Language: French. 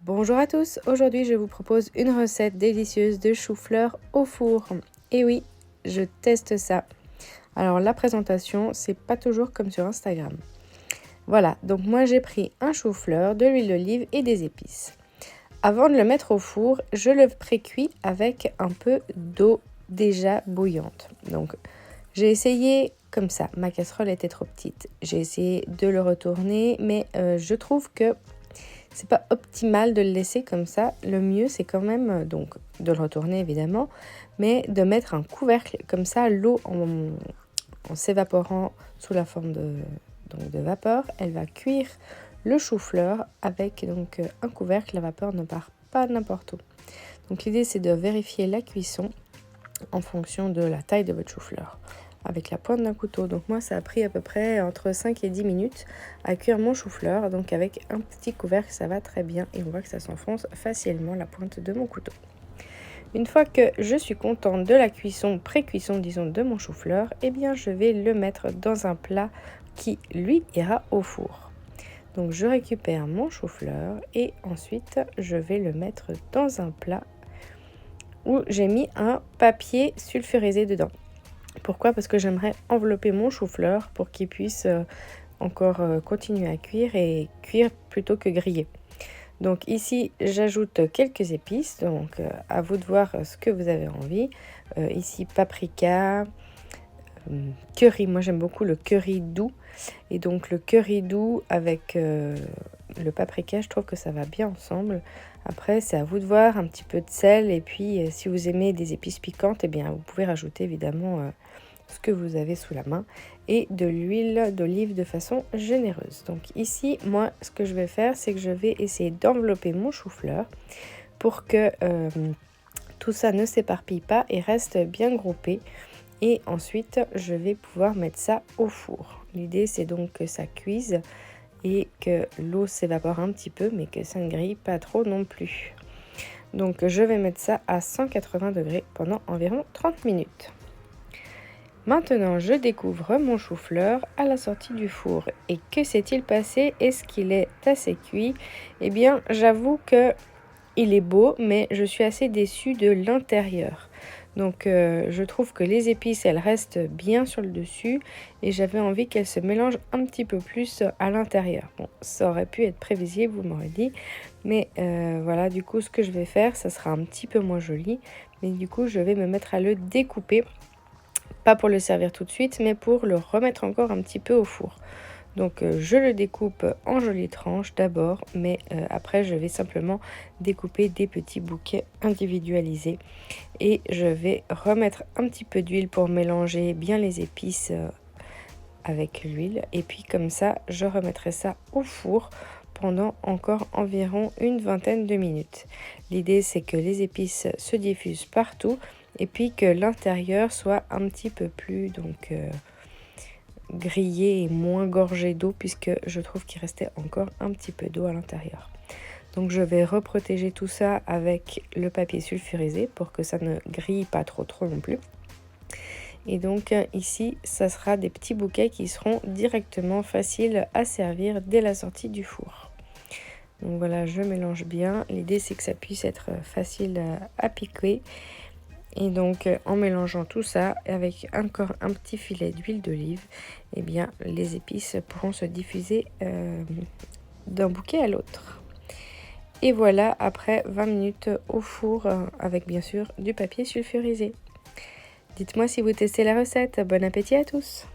Bonjour à tous, aujourd'hui je vous propose une recette délicieuse de chou-fleur au four. Et oui, je teste ça. Alors la présentation, c'est pas toujours comme sur Instagram. Voilà, donc moi j'ai pris un chou-fleur, de l'huile d'olive et des épices. Avant de le mettre au four, je le pré-cuis avec un peu d'eau déjà bouillante. Donc j'ai essayé comme ça, ma casserole était trop petite. J'ai essayé de le retourner, mais je trouve que c'est pas optimal de le laisser comme ça. Le mieux, c'est quand même donc de le retourner évidemment, mais de mettre un couvercle comme ça, l'eau en s'évaporant sous la forme de vapeur, elle va cuire le chou-fleur avec donc un couvercle. La vapeur ne part pas n'importe où. Donc l'idée, c'est de vérifier la cuisson en fonction de la taille de votre chou-fleur avec la pointe d'un couteau. Donc moi, ça a pris à peu près entre 5 et 10 minutes à cuire mon chou-fleur. Donc avec un petit couvercle, ça va très bien et on voit que ça s'enfonce facilement la pointe de mon couteau. Une fois que je suis contente de la cuisson, pré-cuisson disons, de mon chou-fleur, eh bien je vais le mettre dans un plat qui lui ira au four. Donc je récupère mon chou-fleur et ensuite je vais le mettre dans un plat où j'ai mis un papier sulfurisé dedans. Pourquoi? Parce que j'aimerais envelopper mon chou-fleur pour qu'il puisse encore continuer à cuire et cuire plutôt que griller. Donc ici, j'ajoute quelques épices, donc à vous de voir ce que vous avez envie. Ici, paprika, curry, moi j'aime beaucoup le curry doux. Et donc le curry doux avec le paprika, je trouve que ça va bien ensemble. Après, c'est à vous de voir, un petit peu de sel. Et puis, si vous aimez des épices piquantes, eh bien, vous pouvez rajouter évidemment ce que vous avez sous la main. Et de l'huile d'olive de façon généreuse. Donc ici, moi, ce que je vais faire, c'est que je vais essayer d'envelopper mon chou-fleur pour que tout ça ne s'éparpille pas et reste bien groupé. Et ensuite, je vais pouvoir mettre ça au four. L'idée, c'est donc que ça cuise et que l'eau s'évapore un petit peu, mais que ça ne grille pas trop non plus. Donc, je vais mettre ça à 180 degrés pendant environ 30 minutes. Maintenant, je découvre mon chou-fleur à la sortie du four. Et que s'est-il passé? Est-ce qu'il est assez cuit? Eh bien, j'avoue que il est beau, mais je suis assez déçue de l'intérieur. Donc je trouve que les épices, elles restent bien sur le dessus et j'avais envie qu'elles se mélangent un petit peu plus à l'intérieur. Bon, ça aurait pu être prévisible, vous m'aurez dit, mais voilà, du coup, ce que je vais faire, ça sera un petit peu moins joli, mais du coup, je vais me mettre à le découper, pas pour le servir tout de suite, mais pour le remettre encore un petit peu au four. Donc je le découpe en jolies tranches d'abord, mais après je vais simplement découper des petits bouquets individualisés. Et je vais remettre un petit peu d'huile pour mélanger bien les épices avec l'huile. Et puis comme ça, je remettrai ça au four pendant encore environ une vingtaine de minutes. L'idée, c'est que les épices se diffusent partout et puis que l'intérieur soit un petit peu plus grillé et moins gorgé d'eau, puisque je trouve qu'il restait encore un petit peu d'eau à l'intérieur. Donc je vais reprotéger tout ça avec le papier sulfurisé pour que ça ne grille pas trop non plus. Et donc ici, ça sera des petits bouquets qui seront directement faciles à servir dès la sortie du four. Donc voilà, je mélange bien. L'idée, c'est que ça puisse être facile à piquer. Et donc en mélangeant tout ça avec encore un petit filet d'huile d'olive, eh bien les épices pourront se diffuser d'un bouquet à l'autre. Et voilà, après 20 minutes au four avec bien sûr du papier sulfurisé. Dites-moi si vous testez la recette. Bon appétit à tous!